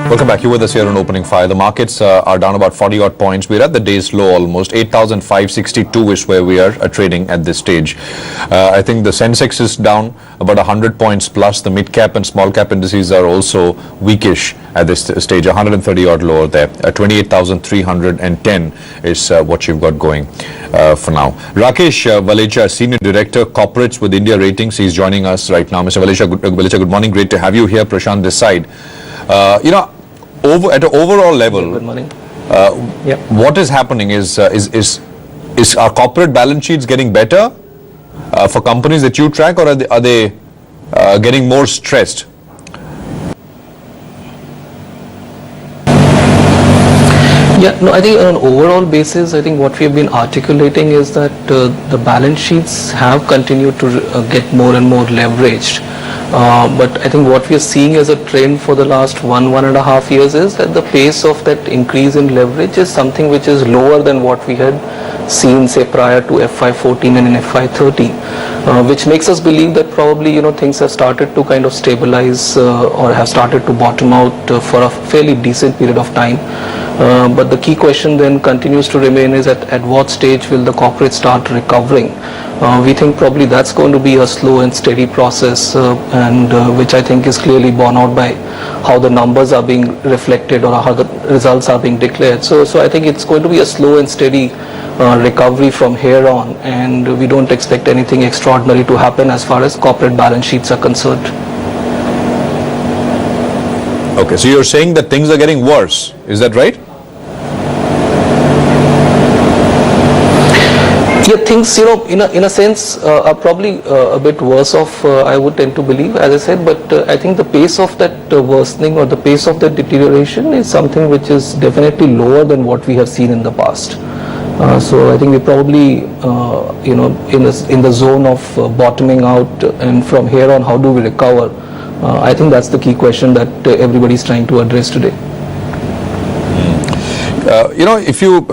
Welcome back. You were this here on Opening Fire. The markets are down about 40 odd points. We're at the day's low almost. 8,562 is where we are trading at this stage. I think the Sensex is down about 100 points plus. The mid cap and small cap indices are also weakish at this stage. 130 odd lower there. 28,310 is what you've got going for now. Rakesh Valecha, Senior Director Corporates with India Ratings. He's joining us right now. Mr. Valecha, good morning. Great to have you here. Prashant this side. At an overall level, good morning. What is happening is our corporate balance sheets getting better for companies that you track, or are they getting more stressed? Yeah, no, I think on an overall basis, I think what we have been articulating is that the balance sheets have continued to get more and more leveraged. But I think what we are seeing as a trend for the last 1.5 years is that the pace of that increase in leverage is something which is lower than what we had seen, say, prior to FY14 and in FY13, which makes us believe that probably things have started to kind of stabilize or have started to bottom out for a fairly decent period of time. But the key question then continues to remain is at what stage will the corporate start recovering? We think probably that's going to be a slow and steady process, and which I think is clearly borne out by how the numbers are being reflected or how the results are being declared. So I think it's going to be a slow and steady recovery from here on, and we don't expect anything extraordinary to happen as far as corporate balance sheets are concerned. Okay, so you're saying that things are getting worse, is that right? Yeah, things, in a sense, are probably a bit worse off, I would tend to believe, as I said, but I think the pace of that worsening or the pace of that deterioration is something which is definitely lower than what we have seen in the past. So I think we're probably, in the zone of bottoming out, and from here on, how do we recover? I think that's the key question that everybody's trying to address today. If you,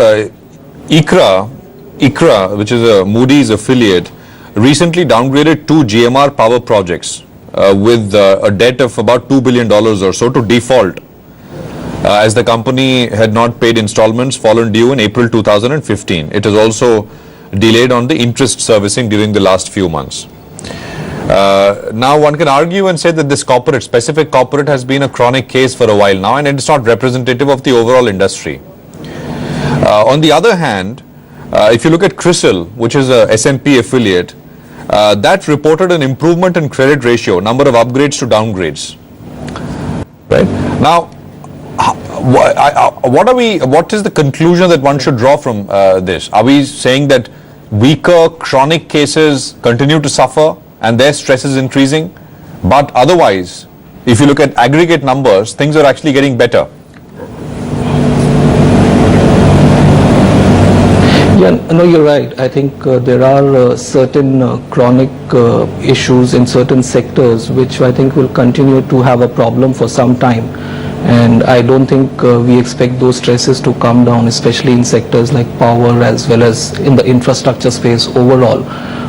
ICRA, which is a Moody's affiliate, recently downgraded 2 GMR power projects with a debt of about $2 billion or so to default, as the company had not paid installments fallen due in April 2015. It has also delayed on the interest servicing during the last few months. Now one can argue and say that this specific corporate has been a chronic case for a while now, and it's not representative of the overall industry. On the other hand, if you look at CRISIL, which is a S&P affiliate, that reported an improvement in credit ratio, number of upgrades to downgrades. Right? Now, what is the conclusion that one should draw from this? Are we saying that weaker chronic cases continue to suffer and their stress is increasing, but otherwise, if you look at aggregate numbers, things are actually getting better? Yeah, no, you're right. I think there are certain chronic issues in certain sectors which I think will continue to have a problem for some time, and I don't think we expect those stresses to come down, especially in sectors like power as well as in the infrastructure space overall.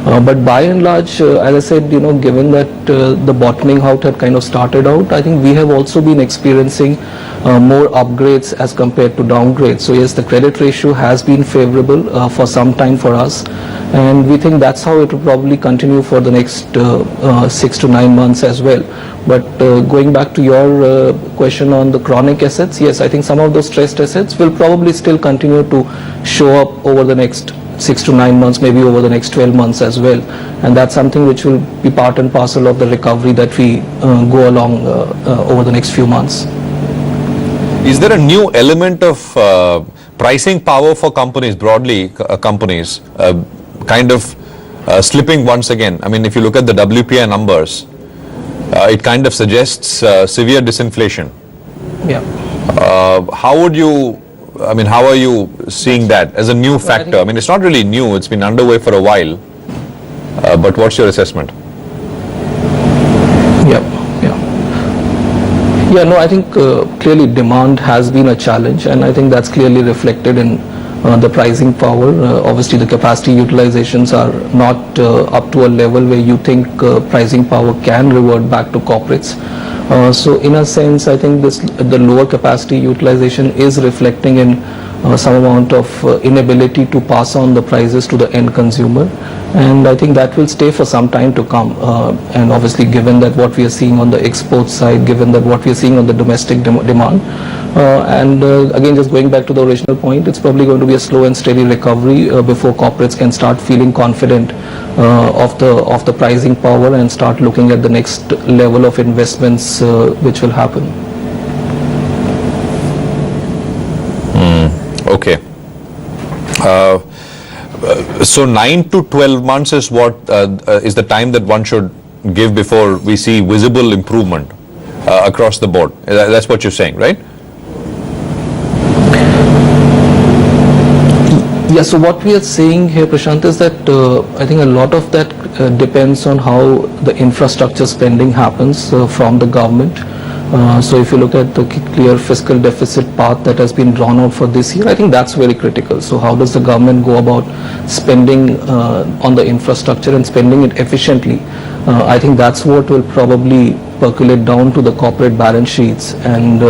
But by and large, as I said, given that the bottoming out had kind of started out, I think we have also been experiencing more upgrades as compared to downgrades. So yes, the credit ratio has been favorable for some time for us, and we think that's how it will probably continue for the next 6 to 9 months as well. But going back to your question on the chronic assets, yes, I think some of those stressed assets will probably still continue to show up over the next 6 to 9 months, maybe over the next 12 months as well, and that's something which will be part and parcel of the recovery that we go along over the next few months. Is there a new element of pricing power for companies, broadly companies, kind of slipping once again? I mean, if you look at the WPI numbers, it kind of suggests severe disinflation. Yeah. How are you seeing that as a new factor? I mean, it's not really new, it's been underway for a while, but what's your assessment? Yeah, no, I think clearly demand has been a challenge, and I think that's clearly reflected in the pricing power. Obviously, the capacity utilizations are not up to a level where you think pricing power can revert back to corporates. So in a sense, I think the lower capacity utilization is reflecting in some amount of inability to pass on the prices to the end consumer, and I think that will stay for some time to come. And obviously, given that what we are seeing on the export side, given that what we are seeing on the domestic demand, and again, just going back to the original point, it's probably going to be a slow and steady recovery before corporates can start feeling confident of the pricing power and start looking at the next level of investments which will happen. Okay. So 9 to 12 months is what is the time that one should give before we see visible improvement across the board. That's what you're saying, right? Yeah, so what we are saying here, Prashant, is that I think a lot of that depends on how the infrastructure spending happens from the government. So if you look at the clear fiscal deficit path that has been drawn out for this year, I think that's very critical. So how does the government go about spending on the infrastructure and spending it efficiently? I think that's what will probably percolate down to the corporate balance sheets and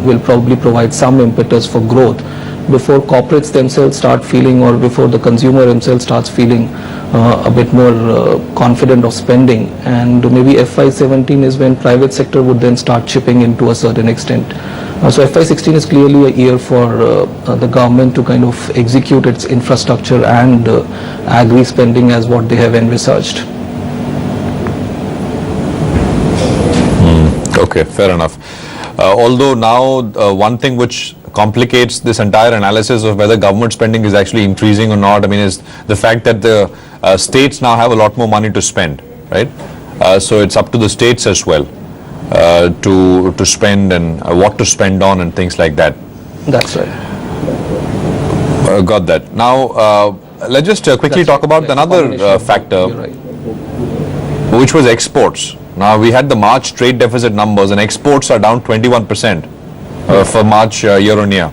will probably provide some impetus for growth before corporates themselves start feeling, or before the consumer himself starts feeling a bit more confident of spending. And maybe FY17 is when private sector would then start chipping in to a certain extent. So FY16 is clearly a year for the government to kind of execute its infrastructure and agri spending as what they have envisaged. Okay, fair enough. Although now one thing which complicates this entire analysis of whether government spending is actually increasing or not, I mean, is the fact that the states now have a lot more money to spend, right? So it's up to the states as well to spend and what to spend on and things like that. That's right. Got that. Now, let's just quickly talk about another factor, which was exports. Now, we had the March trade deficit numbers, and exports are down 21% for March year on year.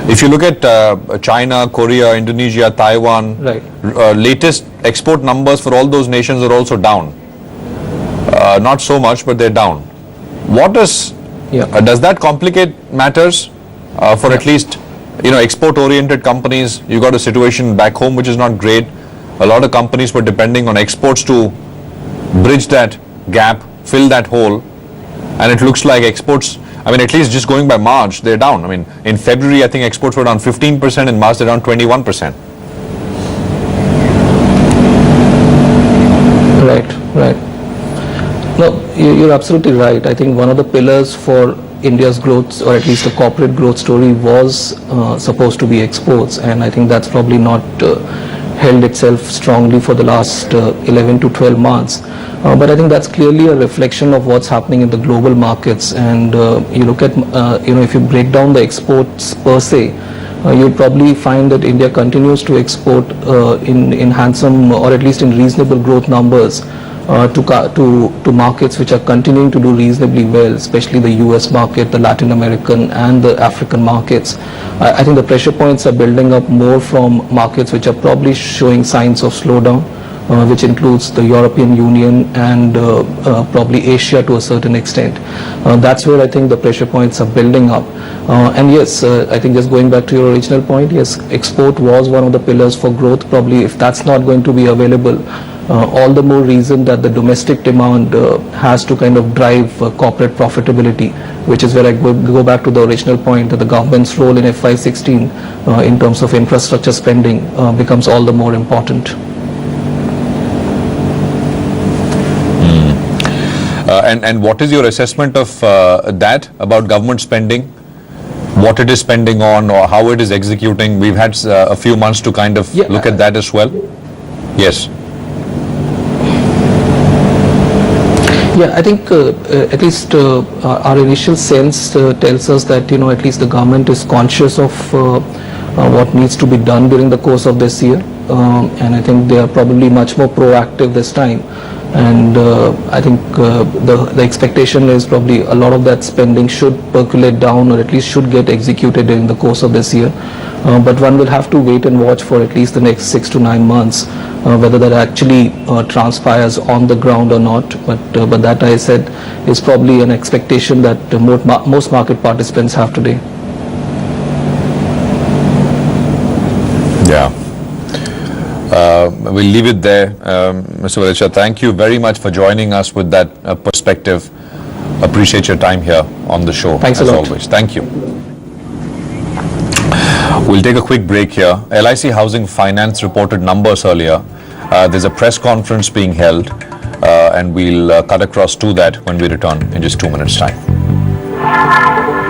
If you look at China, Korea, Indonesia, Taiwan, right, latest export numbers for all those nations are also down. Not so much, but they're down. What does that complicate matters for at least export-oriented companies? You got a situation back home which is not great. A lot of companies were depending on exports to bridge that gap, fill that hole, and it looks like exports, I mean, at least just going by March, they're down. I mean, in February, I think exports were down 15%, in March they're down 21%. Right. No, you're absolutely right. I think one of the pillars for India's growth, or at least the corporate growth story, was supposed to be exports, and I think that's probably not held itself strongly for the last 11 to 12 months. But I think that's clearly a reflection of what's happening in the global markets. And you look at, if you break down the exports per se, you'll probably find that India continues to export in handsome, or at least in reasonable growth numbers to markets which are continuing to do reasonably well, especially the US market, the Latin American and the African markets. I think the pressure points are building up more from markets which are probably showing signs of slowdown, which includes the European Union and probably Asia to a certain extent. That's where I think the pressure points are building up. And yes, I think just going back to your original point, yes, export was one of the pillars for growth. Probably if that's not going to be available, all the more reason that the domestic demand has to kind of drive corporate profitability, which is where I go back to the original point that the government's role in FY16 in terms of infrastructure spending becomes all the more important. And what is your assessment of that, about government spending, what it is spending on or how it is executing? We've had a few months to kind of look at that as well. Yes. Yeah, I think at least our initial sense tells us that at least the government is conscious of what needs to be done during the course of this year, and I think they are probably much more proactive this time And I think the expectation is probably a lot of that spending should percolate down, or at least should get executed during the course of this year. But one will have to wait and watch for at least the next 6 to 9 months whether that actually transpires on the ground or not. But that, I said, is probably an expectation that most market participants have today. Yeah. We'll leave it there. Mr. Valecha, thank you very much for joining us with that perspective. Appreciate your time here on the show. Thanks as a lot. always. Thank you. We'll take a quick break here. LIC Housing Finance reported numbers earlier. There's a press conference being held, and we'll cut across to that when we return in just 2 minutes' time.